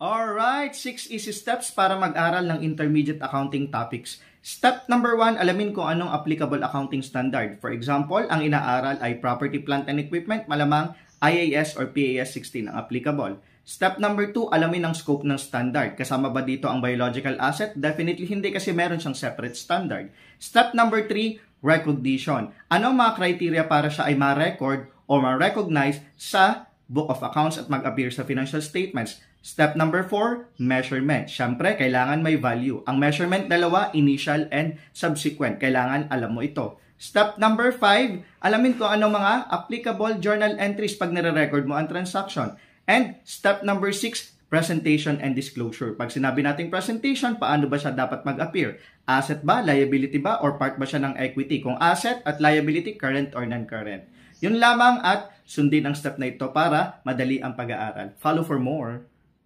Alright, 6 easy steps para mag-aral ng intermediate accounting topics. Step number 1, alamin kung anong applicable accounting standard. For example, ang inaaral ay property, plant, and equipment, malamang IAS or PAS 16 ang applicable. Step number 2, alamin ang scope ng standard. Kasama ba dito ang biological asset? Definitely hindi kasi meron siyang separate standard. Step number 3, recognition. Ano ang mga criteria para siya ay ma-record o ma-recognize sa Book of Accounts at mag-appear sa financial statements. Step number 4, measurement. Siyempre, kailangan may value. Ang measurement dalawa, initial and subsequent. Kailangan alam mo ito. Step number 5, alamin kung anong mga applicable journal entries pag nire-record mo ang transaction. And step number 6, presentation and disclosure. Pag sinabi nating presentation, paano ba siya dapat mag-appear? Asset ba, liability ba, or part ba siya ng equity? Kung asset at liability, current or non-current. Yun lamang at sundin ang step na ito para madali ang pag-aaral. Follow for more.